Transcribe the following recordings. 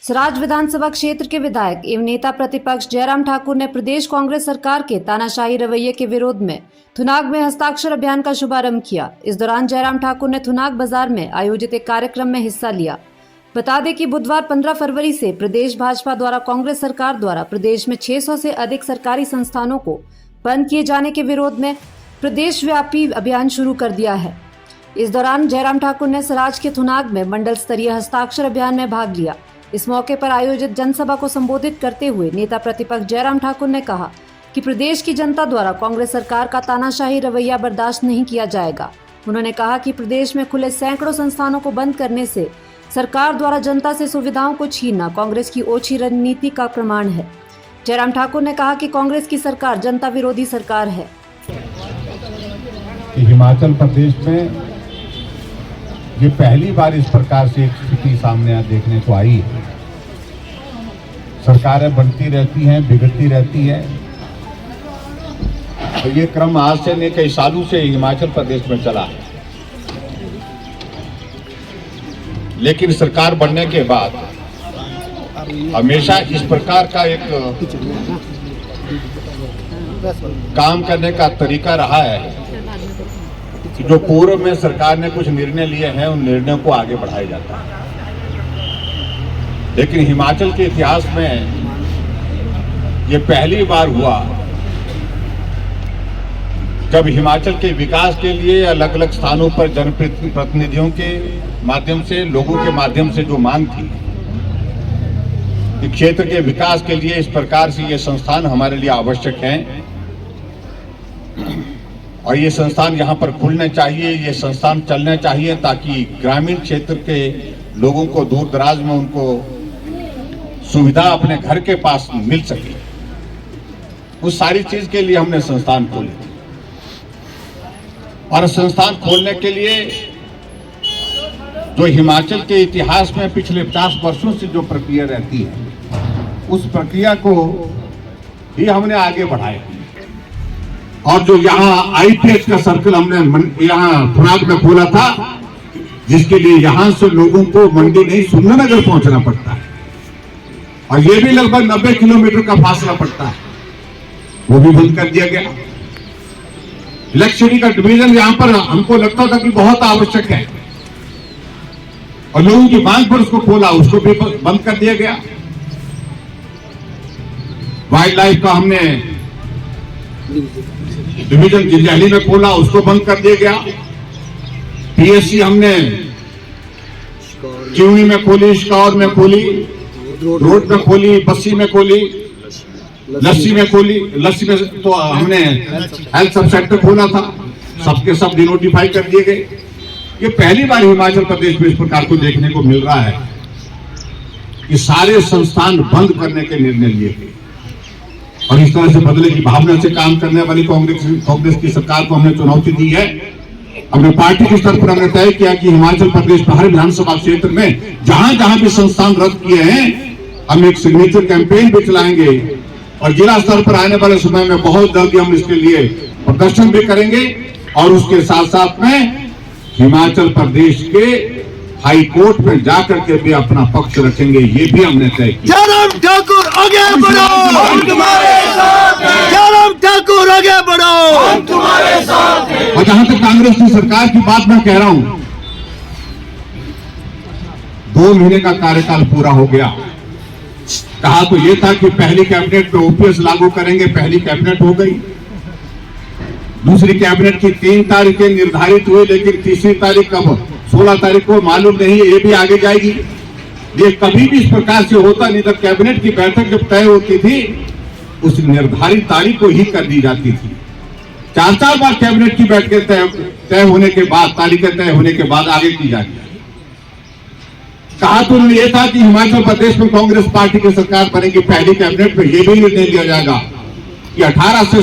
सराज विधानसभा क्षेत्र के विधायक एवं नेता प्रतिपक्ष जयराम ठाकुर ने प्रदेश कांग्रेस सरकार के तानाशाही रवैये के विरोध में थुनाग में हस्ताक्षर अभियान का शुभारंभ किया। इस दौरान जयराम ठाकुर ने थुनाग बाजार में आयोजित एक कार्यक्रम में हिस्सा लिया। बता दें कि बुधवार 15 फरवरी से प्रदेश भाजपा द्वारा कांग्रेस सरकार द्वारा प्रदेश में 600 से अधिक सरकारी संस्थानों को बंद किए जाने के विरोध में प्रदेश व्यापी अभियान शुरू कर दिया है। इस दौरान जयराम ठाकुर ने सराज के थुनाग में मंडल स्तरीय हस्ताक्षर अभियान में भाग लिया। इस मौके पर आयोजित जनसभा को संबोधित करते हुए नेता प्रतिपक्ष जयराम ठाकुर ने कहा कि प्रदेश की जनता द्वारा कांग्रेस सरकार का तानाशाही रवैया बर्दाश्त नहीं किया जाएगा। उन्होंने कहा कि प्रदेश में खुले सैकड़ों संस्थानों को बंद करने से सरकार द्वारा जनता से सुविधाओं को छीनना कांग्रेस की ओछी रणनीति का प्रमाण है। जयराम ठाकुर ने कहा कि कांग्रेस की सरकार जनता विरोधी सरकार है। हिमाचल प्रदेश में ये पहली बार इस प्रकार से एक स्थिति सामने देखने को आई है। सरकारें बनती रहती हैं, बिगड़ती रहती हैं, तो ये क्रम आज से नहीं कई सालों से हिमाचल प्रदेश में चला है। लेकिन सरकार बनने के बाद हमेशा इस प्रकार का एक काम करने का तरीका रहा है कि जो पूर्व में सरकार ने कुछ निर्णय लिए हैं उन निर्णयों को आगे बढ़ाया जाता है। लेकिन हिमाचल के इतिहास में ये पहली बार हुआ जब हिमाचल के विकास के लिए अलग अलग स्थानों पर जनप्रतिनिधियों के माध्यम से, लोगों के माध्यम से जो मांग थी कि क्षेत्र के विकास के लिए इस प्रकार से ये संस्थान हमारे लिए आवश्यक हैं और ये संस्थान यहाँ पर खुलने चाहिए, ये संस्थान चलने चाहिए ताकि ग्रामीण क्षेत्र के लोगों को दूर दराज में उनको सुविधा अपने घर के पास मिल सके। उस सारी चीज के लिए हमने संस्थान खोले और संस्थान खोलने के लिए जो हिमाचल के इतिहास में पिछले 50 वर्षों से जो प्रक्रिया रहती है उस प्रक्रिया को ही हमने आगे बढ़ाया। और जो यहाँ आईपीएच का सर्कल हमने यहाँ थुनाग में खोला था, जिसके लिए यहाँ से लोगों को मंडी नहीं सुंदरनगर पहुंचना पड़ता है और ये भी लगभग 90 किलोमीटर का फासला पड़ता है, वो भी बंद कर दिया गया। इलेक्ट्रिसिटी का डिवीजन यहाँ पर हमको लगता था कि बहुत आवश्यक है और लोगों की मांग पर उसको खोला, उसको भी बंद कर दिया गया। वाइल्ड लाइफ का हमने डिवीजन जिंजाली में खोला, उसको बंद कर दिया गया। पीएससी हमने चिवनी में खोली, शिकौर में खोली, रोड में खोली, बस्सी में खोली, लस्सी में खोली। लस्सी में तो हमने हेल्थ सब सेक्टर खोला था, सबके सब डिनोटिफाई कर दिए गए। ये पहली बार हिमाचल प्रदेश में इस प्रकार को देखने को मिल रहा है कि सारे संस्थान बंद करने के निर्णय लिए गए और इस तरह से बदले की भावना से काम करने वाली कांग्रेस की सरकार को हमने चुनौती दी है। अपने पार्टी के स्तर पर हमने तय किया कि हिमाचल प्रदेश में हर विधानसभा क्षेत्र में जहां जहां भी संस्थान रद्द किए हैं हम एक सिग्नेचर कैंपेन भी चलाएंगे और जिला स्तर पर आने वाले समय में बहुत जल्दी हम इसके लिए प्रदर्शन भी करेंगे और उसके साथ साथ में हिमाचल प्रदेश के हाई कोर्ट में जाकर के भी अपना पक्ष रखेंगे, ये भी हमने तय किया। जयराम ठाकुर आगे बढ़ो, हम तुम्हारे साथ हैं। जयराम ठाकुर आगे बढ़ो, हम तुम्हारे साथ हैं। और जहां तक कांग्रेस की सरकार की बात मैं कह रहा हूं, 2 महीने का कार्यकाल पूरा हो गया। कहा तो ये था कि पहली कैबिनेट में ओपीएस लागू करेंगे, पहली कैबिनेट हो गई। दूसरी कैबिनेट की 3 तारीखें निर्धारित हुई, लेकिन तीसरी तारीख कब 16 तारीख को मालूम नहीं है, ये भी आगे जाएगी। ये कभी भी इस प्रकार से होता नहीं था। कैबिनेट की बैठक जब तय होती थी उस निर्धारित तारीख को ही कर दी जाती थी। 4 बार कैबिनेट की बैठकें तय होने के बाद, तारीखें तय होने के बाद आगे की जाती है। कहा तो उन्होंने ये था कि हिमाचल प्रदेश में कांग्रेस पार्टी की सरकार बनेगी, पहली कैबिनेट में यह भी निर्णय लिया जाएगा कि 18 से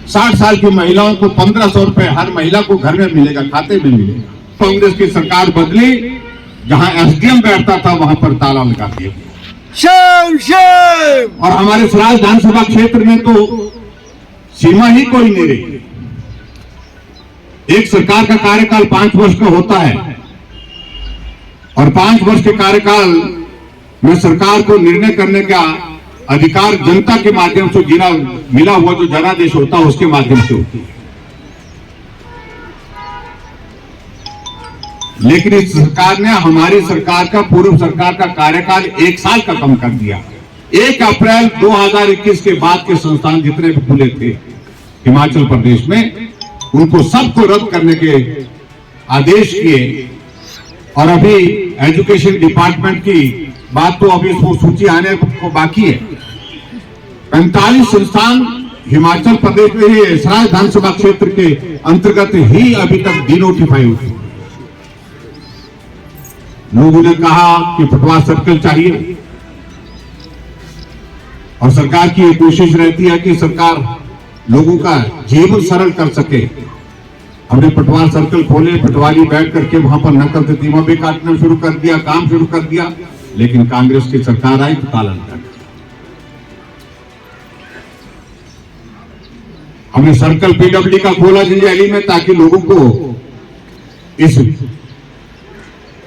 60 साल की महिलाओं को 1500 रुपए हर महिला को घर में मिलेगा, खाते में मिलेगा। कांग्रेस की सरकार बदली, जहां एसडीएम बैठता था वहां पर ताला लगा दिया। Shem Shem. और हमारे सराज विधानसभा क्षेत्र में तो सीमा ही कोई नहीं रही। एक सरकार का कार्यकाल 5 वर्ष का होता है और 5 वर्ष के कार्यकाल मैं सरकार को निर्णय करने का अधिकार जनता के माध्यम से मिला हुआ जो जनादेश होता है उसके माध्यम से होती है। लेकिन इस सरकार ने हमारी सरकार का, पूर्व सरकार का कार्यकाल 1 साल का कम कर दिया। 1 अप्रैल 2021 के बाद के संस्थान जितने भी खुले थे हिमाचल प्रदेश में, उनको सबको रद्द करने के आदेश किए। और अभी एजुकेशन डिपार्टमेंट की बात तो अभी सूची आने को बाकी है। 45 संस्थान हिमाचल प्रदेश में ही सराय विधानसभा क्षेत्र के अंतर्गत ही अभी तक डिनोटिफाई हुए। लोगों ने कहा कि पटवार सर्कल चाहिए और सरकार की ये कोशिश रहती है कि सरकार लोगों का जीवन सरल कर सके। हमने पटवार सर्कल खोले, पटवारी बैठ करके वहां पर नकल प्रतिमा भी काटना शुरू कर दिया, काम शुरू कर दिया। लेकिन कांग्रेस की सरकार आई तो ताला लगा। हमने सर्कल पीडब्ल्यूडी का खोला जंजैहली में ताकि लोगों को इस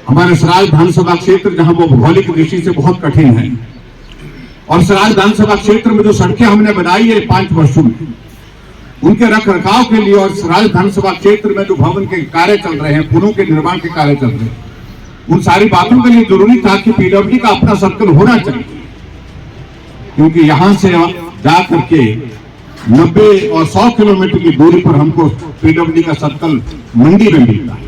हमारे सराय विधानसभा क्षेत्र जहां वो भौगोलिक दृष्टि से बहुत कठिन है, और सराय विधानसभा क्षेत्र में जो सड़कें हमने बनाई है 5 वर्षों में, उनके रख रखाव के लिए, और सराय विधानसभा क्षेत्र में जो भवन के कार्य चल रहे हैं, पुलों के निर्माण के कार्य चल रहे हैं, उन सारी बातों के लिए जरूरी था कि पीडब्ल्यूडी का अपना सर्कल होना चाहिए। क्योंकि यहां से जा करके 90 और 100 किलोमीटर की दूरी पर हमको पीडब्ल्यूडी का सर्कल मंडी में मिलता है।